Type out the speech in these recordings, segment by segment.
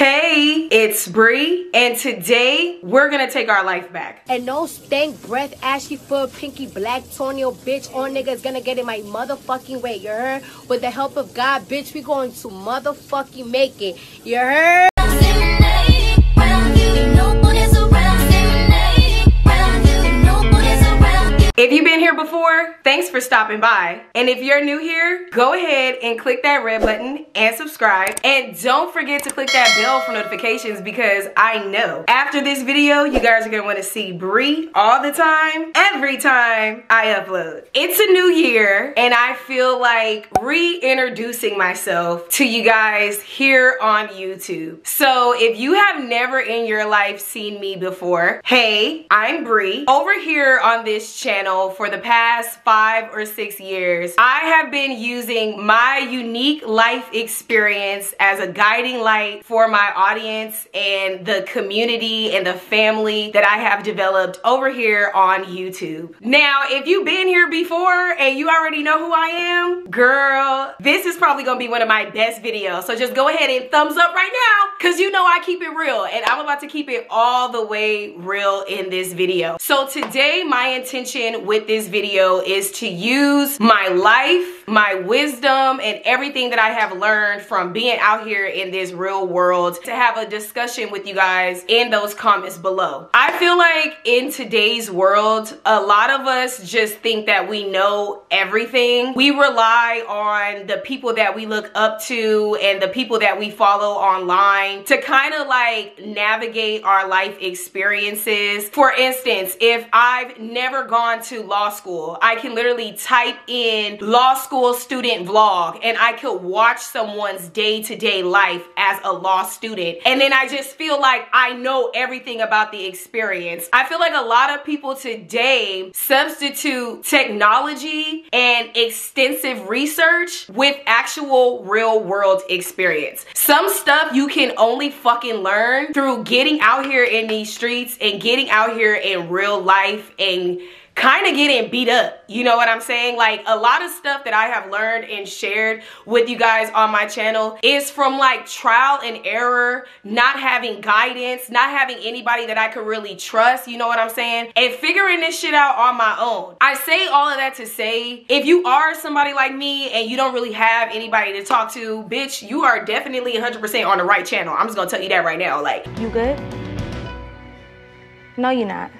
Hey, it's Bri, and today we're gonna take our life back. And no stank breath, ashy foot, pinky black, toenail bitch, all niggas gonna get in my motherfucking way, you heard? With the help of God, bitch, we going to motherfucking make it, you heard? If you've been here before, thanks for stopping by. And if you're new here, go ahead and click that red button and subscribe. And don't forget to click that bell for notifications, because I know after this video, you guys are gonna wanna see Bri all the time, every time I upload. It's a new year, and I feel like reintroducing myself to you guys here on YouTube. So if you have never in your life seen me before, hey, I'm Bri. Over here on this channel, for the past 5 or 6 years, I have been using my unique life experience as a guiding light for my audience and the community and the family that I have developed over here on YouTube. Now, if you've been here before and you already know who I am, girl, this is probably gonna be one of my best videos. So just go ahead and thumbs up right now, because you know I keep it real, and I'm about to keep it all the way real in this video. So today, my intention with this video is to use my life, my wisdom, and everything that I have learned from being out here in this real world to have a discussion with you guys in those comments below. I feel like in today's world, a lot of us just think that we know everything. We rely on the people that we look up to and the people that we follow online to kind of like navigate our life experiences. For instance, if I've never gone to law school, I can literally type in law school student vlog and I could watch someone's day-to-day life as a law student, and then I just feel like I know everything about the experience. I feel like a lot of people today substitute technology and extensive research with actual real world experience. Some stuff you can only fucking learn through getting out here in these streets and getting out here in real life and kind of getting beat up. You know what I'm saying? Like, a lot of stuff that I have learned and shared with you guys on my channel is from like trial and error, not having guidance, not having anybody that I could really trust, you know what I'm saying? And figuring this shit out on my own. I say all of that to say, if you are somebody like me and you don't really have anybody to talk to, bitch, you are definitely 100% on the right channel. I'm just gonna tell you that right now. Like, you good? No, you're not.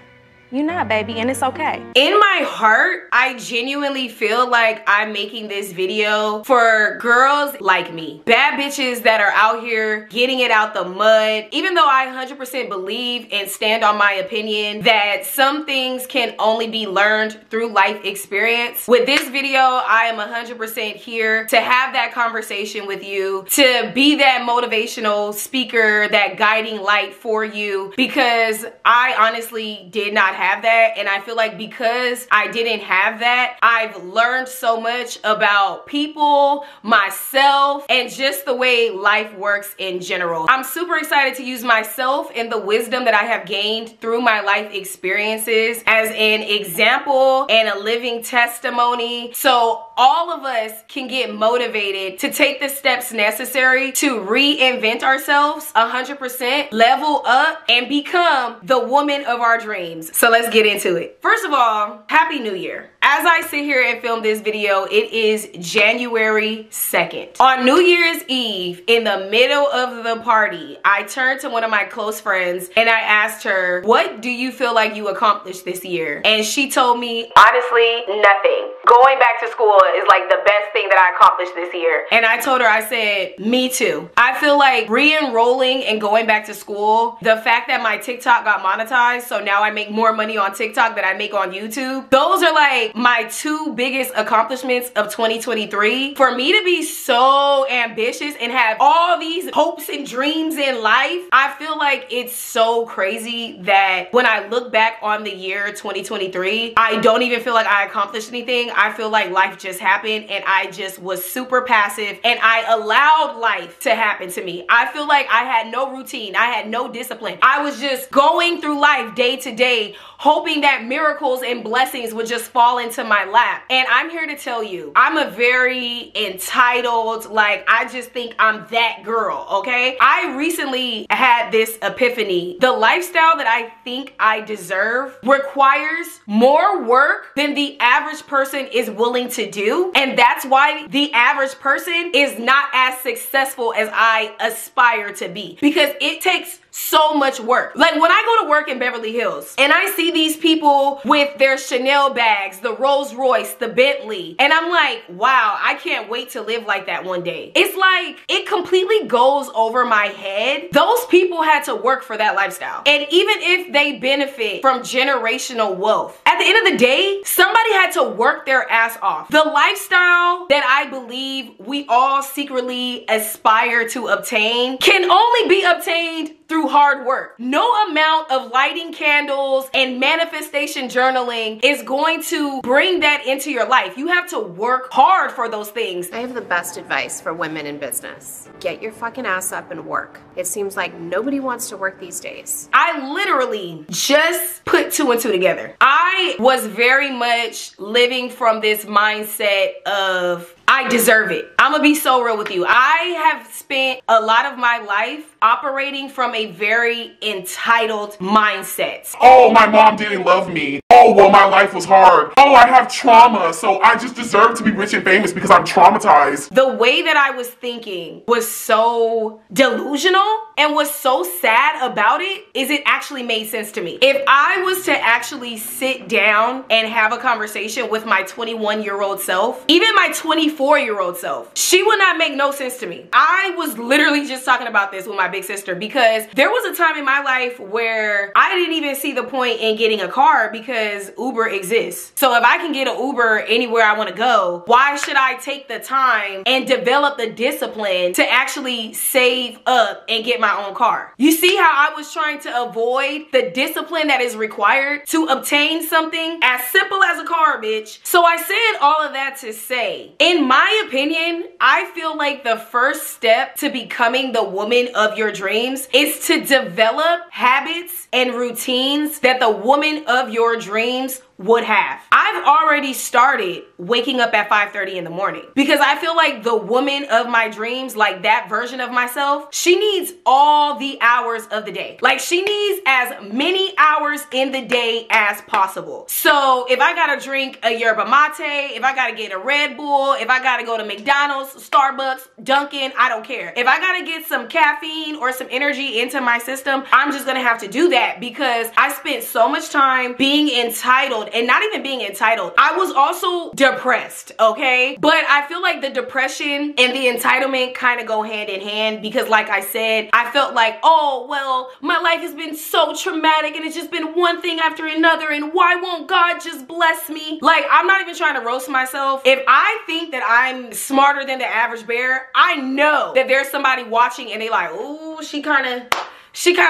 You're not, baby, and it's okay. In my heart, I genuinely feel like I'm making this video for girls like me. Bad bitches that are out here getting it out the mud. Even though I 100% believe and stand on my opinion that some things can only be learned through life experience. With this video, I am 100% here to have that conversation with you, to be that motivational speaker, that guiding light for you, because I honestly did not have that, and I feel like because I didn't have that, I've learned so much about people, myself, and just the way life works in general. I'm super excited to use myself and the wisdom that I have gained through my life experiences as an example and a living testimony, so all of us can get motivated to take the steps necessary to reinvent ourselves 100%, level up, and become the woman of our dreams. So let's get into it. First of all, Happy New Year. As I sit here and film this video, it is January 2nd. On New Year's Eve, in the middle of the party, I turned to one of my close friends and I asked her, what do you feel like you accomplished this year? And she told me, honestly, nothing. Going back to school is like the best thing that I accomplished this year. And I told her, I said, me too. I feel like re-enrolling and going back to school, the fact that my TikTok got monetized, so now I make more money on TikTok than I make on YouTube, those are like my 2 biggest accomplishments of 2023. For me to be so ambitious and have all these hopes and dreams in life, I feel like it's so crazy that when I look back on the year 2023, I don't even feel like I accomplished anything. I feel like life just happened and I just was super passive and I allowed life to happen to me. I feel like I had no routine. I had no discipline. I was just going through life day to day, hoping that miracles and blessings would just fall into my lap. And I'm here to tell you, I'm a very entitled, like, I just think I'm that girl, okay? I recently had this epiphany. The lifestyle that I think I deserve requires more work than the average person is willing to do. And that's why the average person is not as successful as I aspire to be, because it takes so much work. Like when I go to work in Beverly Hills and I see these people with their Chanel bags, the Rolls Royce, the Bentley, and I'm like, wow, I can't wait to live like that one day. It's like, it completely goes over my head. Those people had to work for that lifestyle. And even if they benefit from generational wealth, at the end of the day, somebody had to work their ass off. The lifestyle that I believe we all secretly aspire to obtain can only be obtained through hard work. No amount of lighting candles and manifestation journaling is going to bring that into your life. You have to work hard for those things. I have the best advice for women in business. Get your fucking ass up and work. It seems like nobody wants to work these days. I literally just put 2 and 2 together. I was very much living from this mindset of, I deserve it. I'm gonna be so real with you. I have spent a lot of my life operating from a very entitled mindset. Oh, my mom didn't love me. Oh, well, my life was hard. Oh, I have trauma, so I just deserve to be rich and famous because I'm traumatized. The way that I was thinking was so delusional, and what's so sad about it is it actually made sense to me. If I was to actually sit down and have a conversation with my 21-year-old self, even my 24-year-old self, she would not make no sense to me. I was literally just talking about this with my big sister because there was a time in my life where I didn't even see the point in getting a car because Uber exists. So if I can get an Uber anywhere I want to go, why should I take the time and develop the discipline to actually save up and get my own car? You see how I was trying to avoid the discipline that is required to obtain something as simple as a car, bitch. So I said all of that to say, in my opinion, I feel like the first step to becoming the woman of your dreams is to develop habits and routines that the woman of your dreams would have. I've already started waking up at 5:30 in the morning because I feel like the woman of my dreams, like that version of myself, she needs all the hours of the day. Like she needs as many hours in the day as possible. So if I gotta drink a yerba mate, if I gotta get a Red Bull, if I gotta go to McDonald's, Starbucks, Dunkin', I don't care. If I gotta get some caffeine or some energy into my system, I'm just gonna have to do that because I spent so much time being entitled. And not even being entitled, I was also depressed, okay? But I feel like the depression and the entitlement kind of go hand in hand because like I said, I felt like, oh, well, my life has been so traumatic and it's just been one thing after another and why won't God just bless me? Like, I'm not even trying to roast myself. If I think that I'm smarter than the average bear, I know that there's somebody watching and they like, oh, she kind of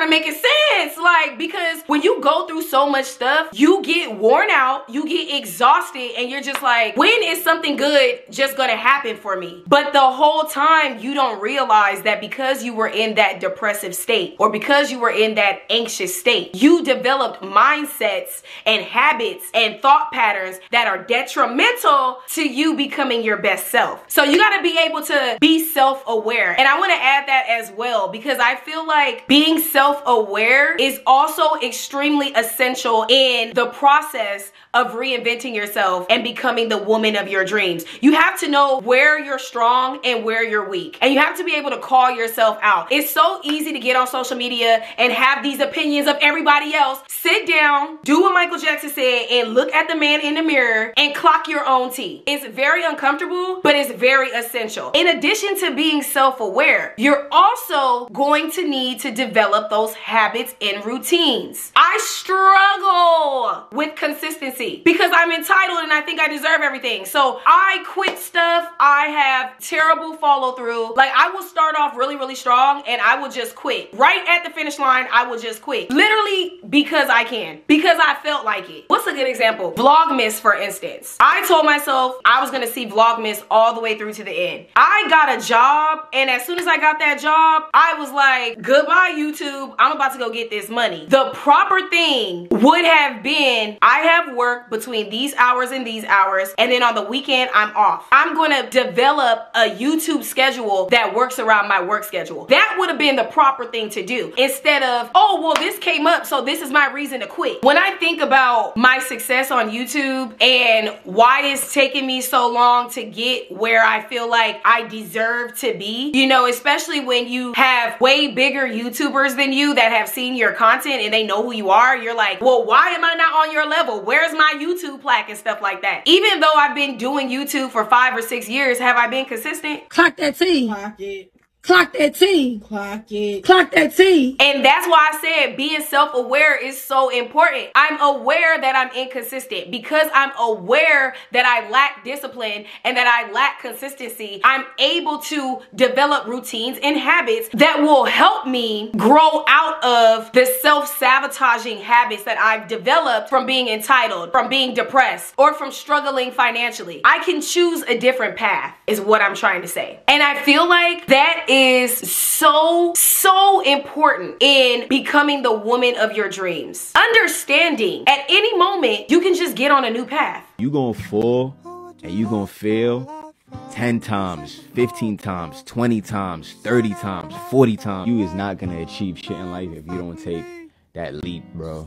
making sense, like, because when you go through so much stuff, you get worn out, you get exhausted, and you're just like, when is something good just gonna happen for me? But the whole time you don't realize that because you were in that depressive state or because you were in that anxious state, you developed mindsets and habits and thought patterns that are detrimental to you becoming your best self. So you gotta be able to be self-aware. And I wanna add that as well because I feel like being self-aware is also extremely essential in the process of reinventing yourself and becoming the woman of your dreams. You have to know where you're strong and where you're weak. And you have to be able to call yourself out. It's so easy to get on social media and have these opinions of everybody else. Sit down, do what Michael Jackson said, and look at the man in the mirror and clock your own tea. It's very uncomfortable, but it's very essential. In addition to being self-aware, you're also going to need to develop those habits and routines. I struggle with consistency because I'm entitled and I think I deserve everything. So I quit stuff. I have terrible follow through. Like I will start off really, really strong and I will just quit. Right at the finish line, I will just quit. Literally because I can. Because I felt like it. What's a good example? Vlogmas, for instance. I told myself I was gonna see Vlogmas all the way through to the end. I got a job and as soon as I got that job, I was like, goodbye, YouTube. I'm about to go get this money. The proper thing would have been, I have work between these hours and these hours, and then on the weekend, I'm off. I'm gonna develop a YouTube schedule that works around my work schedule. That would have been the proper thing to do, instead of, oh, well, this came up, so this is my reason to quit. When I think about my success on YouTube and why it's taking me so long to get where I feel like I deserve to be, you know, especially when you have way bigger YouTubers than you that have seen your content and they know who you are, you're like, well, why am I not on your level? Where's my YouTube plaque and stuff like that? Even though I've been doing YouTube for 5 or 6 years, have I been consistent? Clock that T. Clock it. Clock that T. Clock it. Clock that T. And that's why I said being self-aware is so important. I'm aware that I'm inconsistent. Because I'm aware that I lack discipline and that I lack consistency, I'm able to develop routines and habits that will help me grow out of the self-sabotaging habits that I've developed from being entitled, from being depressed, or from struggling financially. I can choose a different path, is what I'm trying to say. And I feel like that is so important in becoming the woman of your dreams. Understanding at any moment you can just get on a new path. You gonna fall and you gonna fail 10 times, 15 times, 20 times, 30 times, 40 times. You is not gonna achieve shit in life if you don't take that leap, bro.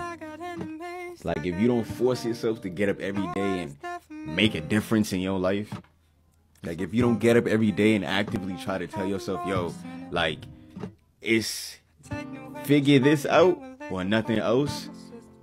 Like, if you don't force yourself to get up every day and make a difference in your life, like, if you don't get up every day and actively try to tell yourself, yo, like, it's figure this out or nothing else,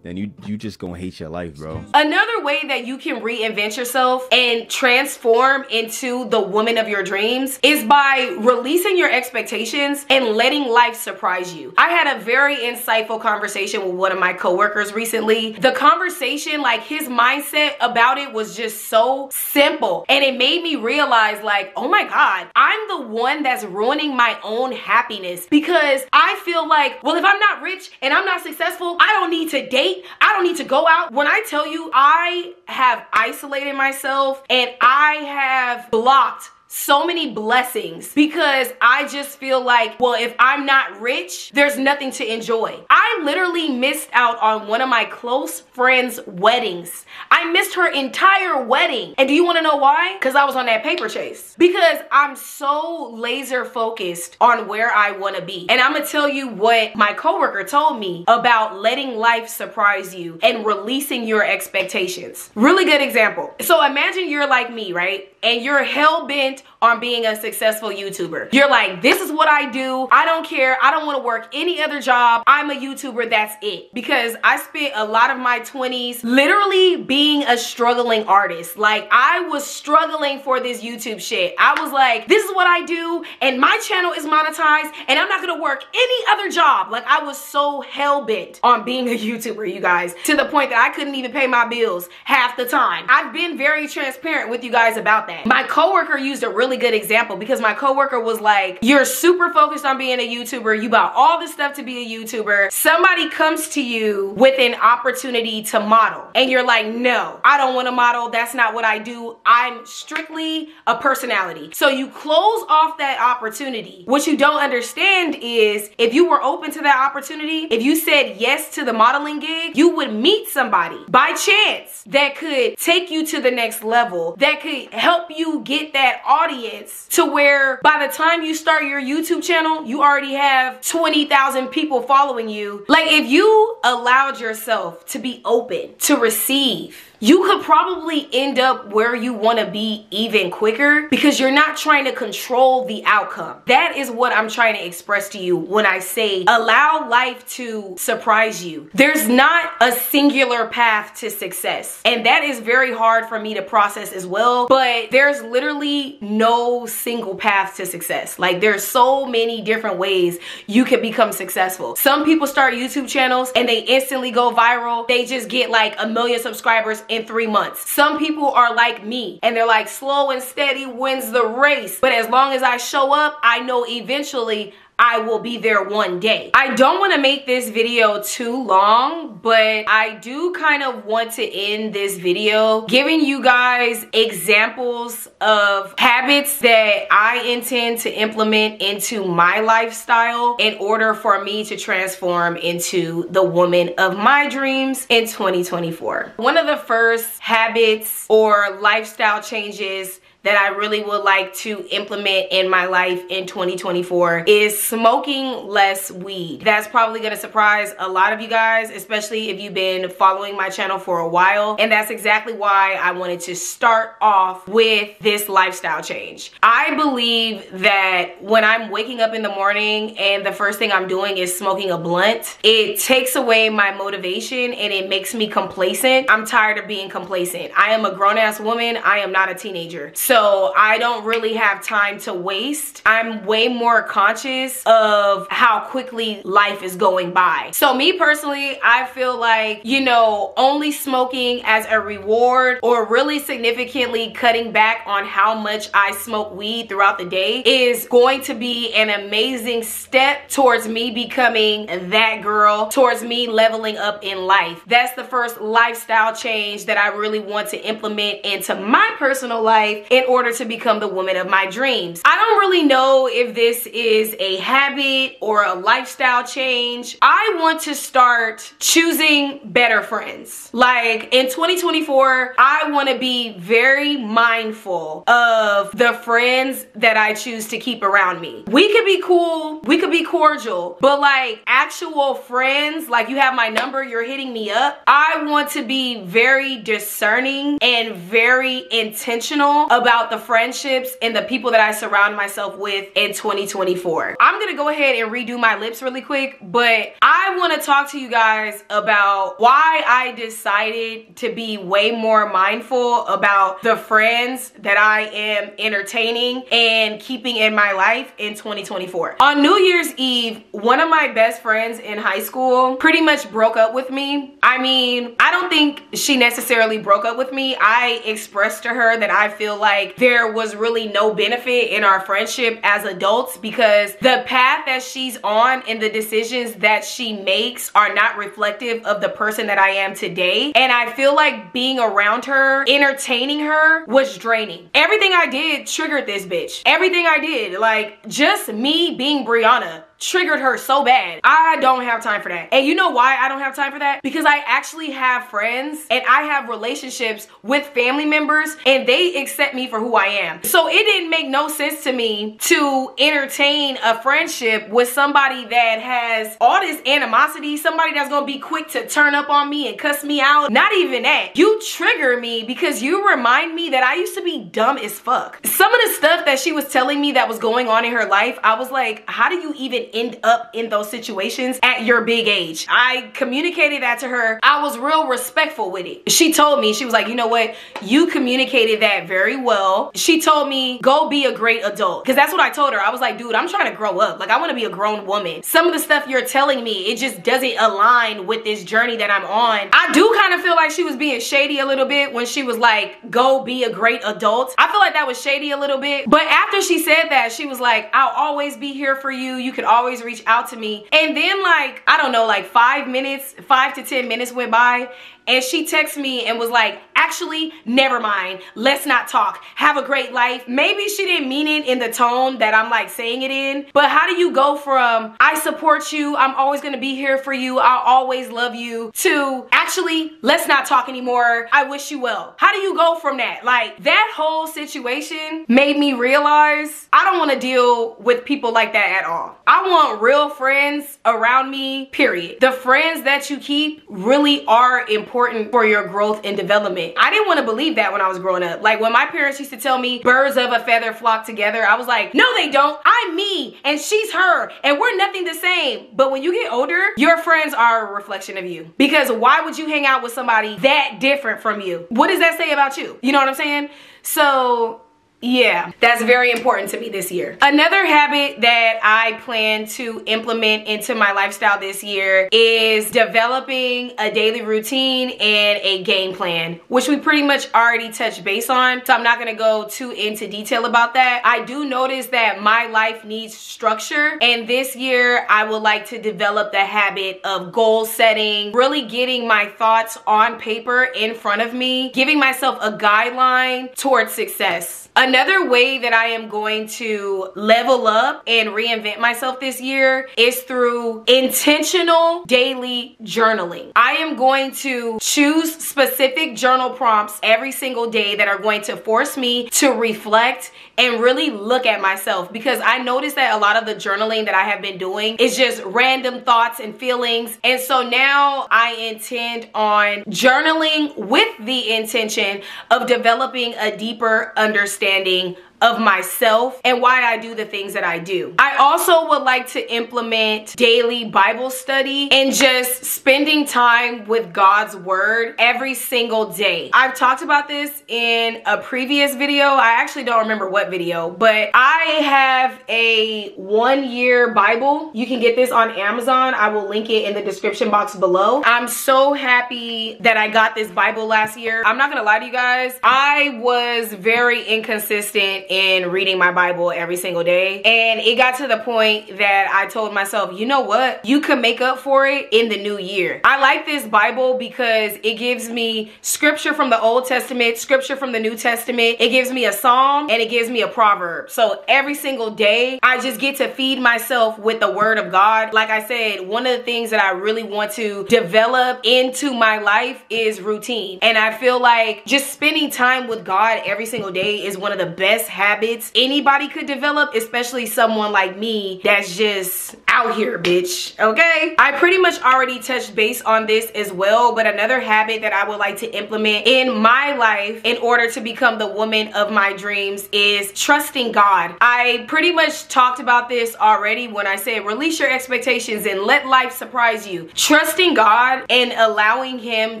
then you just gonna hate your life, bro. Another way that you can reinvent yourself and transform into the woman of your dreams is by releasing your expectations and letting life surprise you. I had a very insightful conversation with one of my coworkers recently. The conversation, like, his mindset about it was just so simple, and it made me realize, like, oh my God, I'm the one that's ruining my own happiness, because I feel like, well, if I'm not rich and I'm not successful, I don't need to date, I don't need to go out. When I tell you, I have isolated myself and I have blocked so many blessings because I just feel like, well, if I'm not rich, there's nothing to enjoy. I literally missed out on one of my close friends' weddings. I missed her entire wedding. And do you want to know why? Because I was on that paper chase. Because I'm so laser focused on where I want to be. And I'm going to tell you what my coworker told me about letting life surprise you and releasing your expectations. Really good example. So imagine you're like me, right? And you're hell-bent on being a successful YouTuber. You're like, this is what I do. I don't care. I don't want to work any other job. I'm a YouTuber. That's it. Because I spent a lot of my 20s literally being a struggling artist. Like, I was struggling for this YouTube shit. I was like, this is what I do, and my channel is monetized, and I'm not gonna work any other job. Like, I was so hell-bent on being a YouTuber, you guys, to the point that I couldn't even pay my bills half the time. I've been very transparent with you guys about that. My coworker used a really good example, because my coworker was like, you're super focused on being a YouTuber. You bought all this stuff to be a YouTuber. Somebody comes to you with an opportunity to model, and you're like, no, I don't want to model. That's not what I do. I'm strictly a personality. So you close off that opportunity. What you don't understand is, if you were open to that opportunity, if you said yes to the modeling gig, you would meet somebody by chance that could take you to the next level, that could help you get that audience to where by the time you start your YouTube channel, you already have 20,000 people following you. Like, if you allowed yourself to be open to receive, you could probably end up where you want to be even quicker, because you're not trying to control the outcome. That is what I'm trying to express to you when I say allow life to surprise you. There's not a singular path to success, and that is very hard for me to process as well, but there's literally no single path to success. Like, there's so many different ways you can become successful. Some people start YouTube channels and they instantly go viral. They just get like 1 million subscribers in 3 months. Some people are like me, and they're like, slow and steady wins the race. But as long as I show up, I know eventually I will be there one day. I don't want to make this video too long, but I do kind of want to end this video giving you guys examples of habits that I intend to implement into my lifestyle in order for me to transform into the woman of my dreams in 2024. One of the first habits or lifestyle changes that I really would like to implement in my life in 2024 is smoking less weed. That's probably gonna surprise a lot of you guys, especially if you've been following my channel for a while. And that's exactly why I wanted to start off with this lifestyle change. I believe that when I'm waking up in the morning and the first thing I'm doing is smoking a blunt, it takes away my motivation and it makes me complacent. I'm tired of being complacent. I am a grown-ass woman. I am not a teenager. So I don't really have time to waste. I'm way more conscious of how quickly life is going by. So me personally, I feel like, you know, only smoking as a reward or really significantly cutting back on how much I smoke weed throughout the day is going to be an amazing step towards me becoming that girl, towards me leveling up in life. That's the first lifestyle change that I really want to implement into my personal life in order to become the woman of my dreams. I don't really know if this is a habit or a lifestyle change. I want to start choosing better friends. Like in 2024, I want to be very mindful of the friends that I choose to keep around me. We could be cool, we could be cordial, but like actual friends, like you have my number, you're hitting me up. I want to be very discerning and very intentional about the friendships and the people that I surround myself with in 2024. I'm gonna go ahead and redo my lips really quick, but I want to talk to you guys about why I decided to be way more mindful about the friends that I am entertaining and keeping in my life in 2024. On New Year's Eve, one of my best friends in high school pretty much broke up with me. I mean, I don't think she necessarily broke up with me. I expressed to her that I feel like there was really no benefit in our friendship as adults because the path that she's on and the decisions that she makes are not reflective of the person that I am today. And I feel like being around her, entertaining her, was draining. Everything I did triggered this bitch. Everything I did, like just me being Brianna, triggered her so bad. I don't have time for that. And you know why I don't have time for that? Because I actually have friends and I have relationships with family members and they accept me for who I am. So it didn't make no sense to me to entertain a friendship with somebody that has all this animosity, somebody that's gonna be quick to turn up on me and cuss me out. Not even that. You trigger me because you remind me that I used to be dumb as fuck. Some of the stuff that she was telling me that was going on in her life, I was like, how do you even end up in those situations at your big age? I communicated that to her. I was real respectful with it. She told me, she was like, you know what? You communicated that very well. She told me, go be a great adult. Because that's what I told her. I was like, dude, I'm trying to grow up. Like, I want to be a grown woman. Some of the stuff you're telling me, it just doesn't align with this journey that I'm on. I do kind of feel like she was being shady a little bit when she was like, go be a great adult. I feel like that was shady a little bit. But after she said that, she was like, I'll always be here for you. You can always reach out to me. And then like, I don't know, like 5 to 10 minutes went by and she texted me and was like, actually, never mind. Let's not talk. Have a great life. Maybe she didn't mean it in the tone that I'm like saying it in, but how do you go from I support you, I'm always gonna be here for you, I'll always love you, to actually, let's not talk anymore, I wish you well? How do you go from that? Like, that whole situation made me realize I don't want to deal with people like that at all. I want real friends around me, period. The friends that you keep really are important for your growth and development. I didn't want to believe that when I was growing up. Like when my parents used to tell me birds of a feather flock together, I was like, no they don't. I'm me and she's her and we're nothing the same. But when you get older, your friends are a reflection of you. Because why would you hang out with somebody that different from you? What does that say about you? You know what I'm saying? So Yeah, that's very important to me this year. Another habit that I plan to implement into my lifestyle this year is developing a daily routine and a game plan, which we pretty much already touched base on, so I'm not gonna go too into detail about that. I do notice that my life needs structure, and this year I would like to develop the habit of goal setting, really getting my thoughts on paper in front of me, giving myself a guideline towards success. Another way that I am going to level up and reinvent myself this year is through intentional daily journaling. I am going to choose specific journal prompts every single day that are going to force me to reflect and really look at myself, because I noticed that a lot of the journaling that I have been doing is just random thoughts and feelings. And so now I intend on journaling with the intention of developing a deeper understanding of myself and why I do the things that I do. I also would like to implement daily Bible study and just spending time with God's word every single day. I've talked about this in a previous video. I actually don't remember what video, but I have a 1-year Bible. You can get this on Amazon. I will link it in the description box below. I'm so happy that I got this Bible last year. I'm not gonna lie to you guys. I was very inconsistent in reading my Bible every single day, and it got to the point that I told myself, you know what, you can make up for it in the new year. I like this Bible because it gives me scripture from the Old Testament, scripture from the New Testament, it gives me a psalm, and it gives me a proverb. So every single day I just get to feed myself with the word of God. Like I said, one of the things that I really want to develop into my life is routine, and I feel like just spending time with God every single day is one of the best habits anybody could develop, especially someone like me that's just out here, bitch, okay? I pretty much already touched base on this as well, but another habit that I would like to implement in my life in order to become the woman of my dreams is trusting God. I pretty much talked about this already when I said release your expectations and let life surprise you. Trusting God and allowing him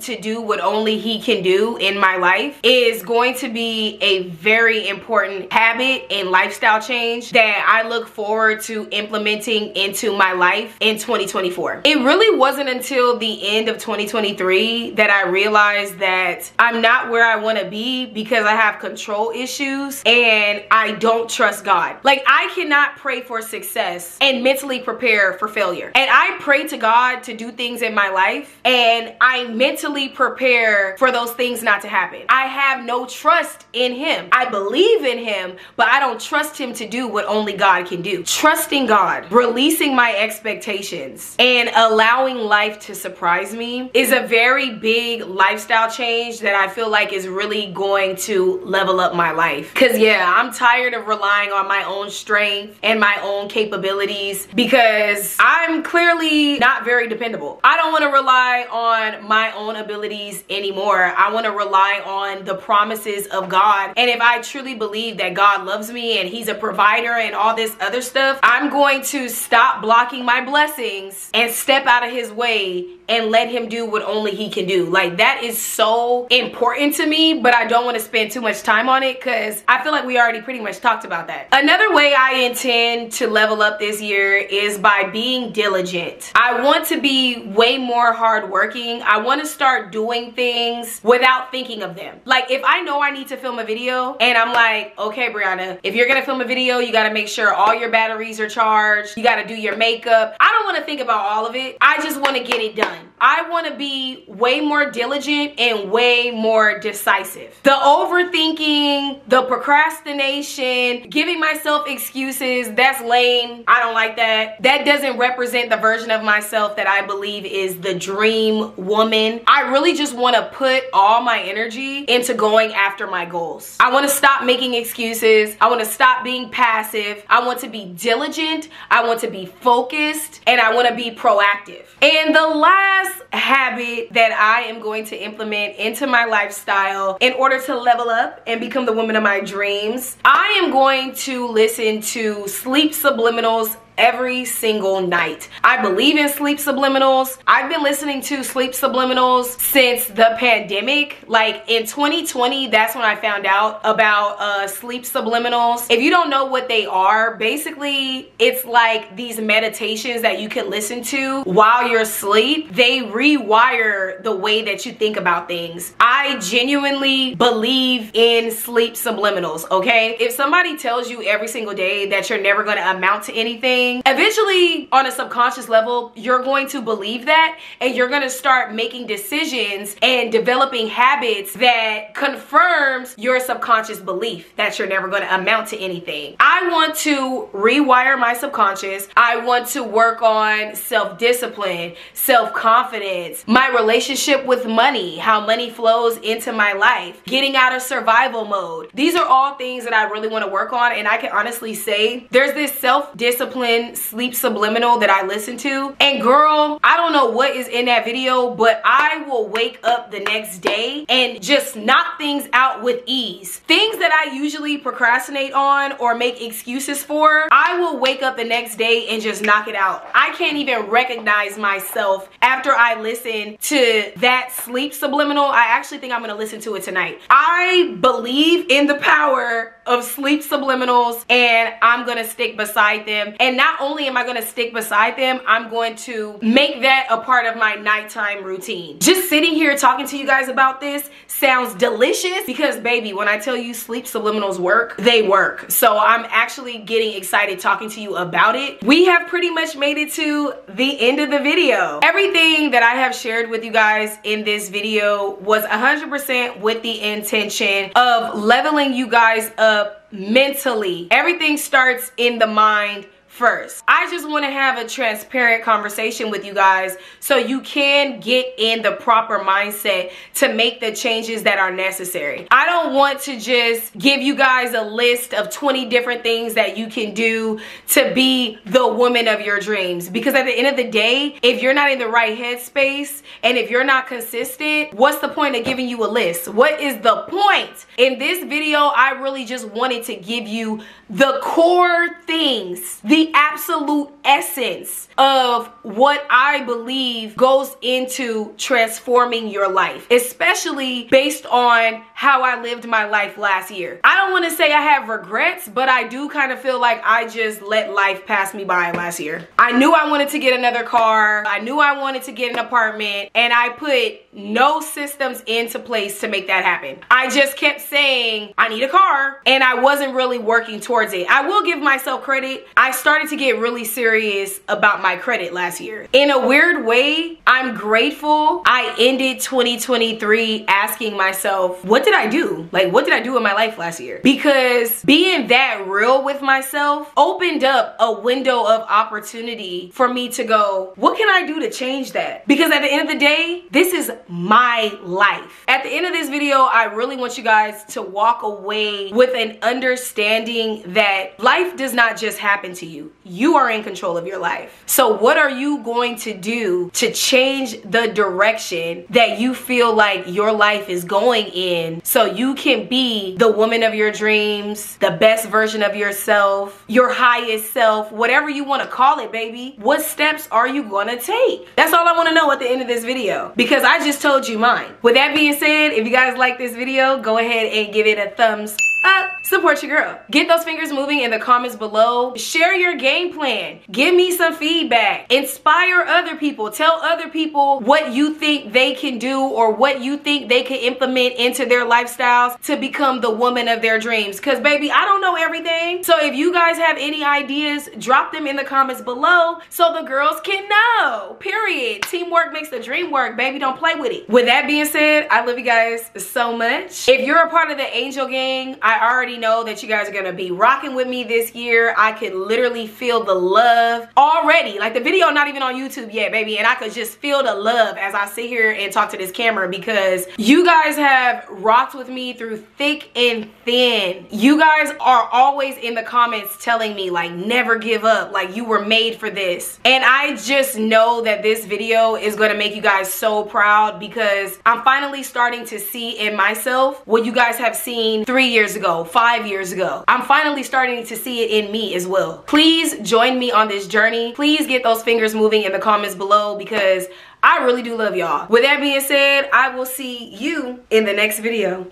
to do what only he can do in my life is going to be a very important habit and lifestyle change that I look forward to implementing into my life in 2024. It really wasn't until the end of 2023 that I realized that I'm not where I want to be because I have control issues and I don't trust God. Like, I cannot pray for success and mentally prepare for failure. And I pray to God to do things in my life and I mentally prepare for those things not to happen. I have no trust in him. I believe in him, but I don't trust him to do what only God can do. Trusting God, releasing my expectations, and allowing life to surprise me is a very big lifestyle change that I feel like is really going to level up my life. Cause yeah, I'm tired of relying on my own strength and my own capabilities because I'm clearly not very dependable. I don't want to rely on my own abilities anymore. I want to rely on the promises of God. And if I truly believe that God loves me and he's a provider and all this other stuff, I'm going to stop blocking my blessings and step out of his way and let him do what only he can do. Like, that is so important to me, but I don't want to spend too much time on it because I feel like we already pretty much talked about that. Another way I intend to level up this year is by being diligent. I want to be way more hardworking. I want to start doing things without thinking of them. Like, if I know I need to film a video and I'm like, okay, Brianna, if you're gonna film a video, you gotta make sure all your batteries are charged. You gotta do your makeup. I don't want to think about all of it. I just want to get it done. I want to be way more diligent and way more decisive. The overthinking, the procrastination, giving myself excuses, that's lame. I don't like that. That doesn't represent the version of myself that I believe is the dream woman. I really just want to put all my energy into going after my goals. I want to stop making excuses. I want to stop being passive. I want to be diligent. I want to be focused, and I want to be proactive. And the last habit that I am going to implement into my lifestyle in order to level up and become the woman of my dreams, I am going to listen to sleep subliminals every single night. I believe in sleep subliminals. I've been listening to sleep subliminals since the pandemic. Like in 2020, that's when I found out about sleep subliminals. If you don't know what they are, basically it's like these meditations that you can listen to while you're asleep. They rewire the way that you think about things. I genuinely believe in sleep subliminals, okay? If somebody tells you every single day that you're never going to amount to anything, eventually on a subconscious level, you're going to believe that, and you're going to start making decisions and developing habits that confirms your subconscious belief that you're never going to amount to anything. I want to rewire my subconscious. I want to work on self-discipline, self-confidence, my relationship with money, how money flows into my life, getting out of survival mode. These are all things that I really want to work on, and I can honestly say there's this self-discipline sleep subliminal that I listen to, and girl, I don't know what is in that video, but I will wake up the next day and just knock things out with ease. Things that I usually procrastinate on or make excuses for, I will wake up the next day and just knock it out. I can't even recognize myself after I listen to that sleep subliminal. I actually think I'm gonna listen to it tonight. I believe in the power of sleep subliminals, and I'm gonna stick beside them. And not only am I gonna stick beside them, I'm going to make that a part of my nighttime routine. Just sitting here talking to you guys about this sounds delicious because baby, when I tell you sleep subliminals work, they work. So I'm actually getting excited talking to you about it. We have pretty much made it to the end of the video. Everything that I have shared with you guys in this video was 100% with the intention of leveling you guys up mentally. Everything starts in the mind first. I just want to have a transparent conversation with you guys so you can get in the proper mindset to make the changes that are necessary. I don't want to just give you guys a list of 20 different things that you can do to be the woman of your dreams, because at the end of the day, if you're not in the right headspace and if you're not consistent, what's the point of giving you a list? What is the point? In this video, I really just wanted to give you the core things, the absolute essence of what I believe goes into transforming your life, especially based on how I lived my life last year. I don't want to say I have regrets, but I do kind of feel like I just let life pass me by last year. I knew I wanted to get another car. I knew I wanted to get an apartment, and I put no systems into place to make that happen. I just kept saying, I need a car, and I wasn't really working towards it. I will give myself credit. I started to get really serious about my credit last year. In a weird way, I'm grateful I ended 2023 asking myself, what did I do? Like, what did I do in my life last year? Because being that real with myself opened up a window of opportunity for me to go, what can I do to change that? Because at the end of the day, this is my life. At the end of this video, I really want you guys to walk away with an understanding that life does not just happen to you. You are in control of your life. So what are you going to do to change the direction that you feel like your life is going in so you can be the woman of your dreams, the best version of yourself, your highest self, whatever you want to call it, baby? What steps are you going to take? That's all I want to know at the end of this video, because I just told you mine. With that being said, if you guys like this video, go ahead and give it a thumbs up. Support your girl. Get those fingers moving in the comments below. Share your game plan. Give me some feedback. Inspire other people. Tell other people what you think they can do or what you think they can implement into their lifestyles to become the woman of their dreams. Because baby, I don't know everything. So if you guys have any ideas, drop them in the comments below so the girls can know. Period. Teamwork makes the dream work, baby. Don't play with it. With that being said, I love you guys so much. If you're a part of the Angel Gang, I already know that you guys are gonna be rocking with me this year. I could literally feel the love already. Like, the video not even on YouTube yet, baby, and I could just feel the love as I sit here and talk to this camera, because you guys have rocked with me through thick and thin. You guys are always in the comments telling me, like, never give up, like you were made for this. And I just know that this video is going to make you guys so proud because I'm finally starting to see in myself what you guys have seen 3 years ago, 5 years ago. I'm finally starting to see it in me as well. Please join me on this journey. Please get those fingers moving in the comments below because I really do love y'all. With that being said, I will see you in the next video.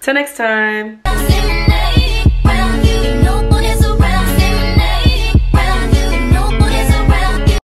Till next time.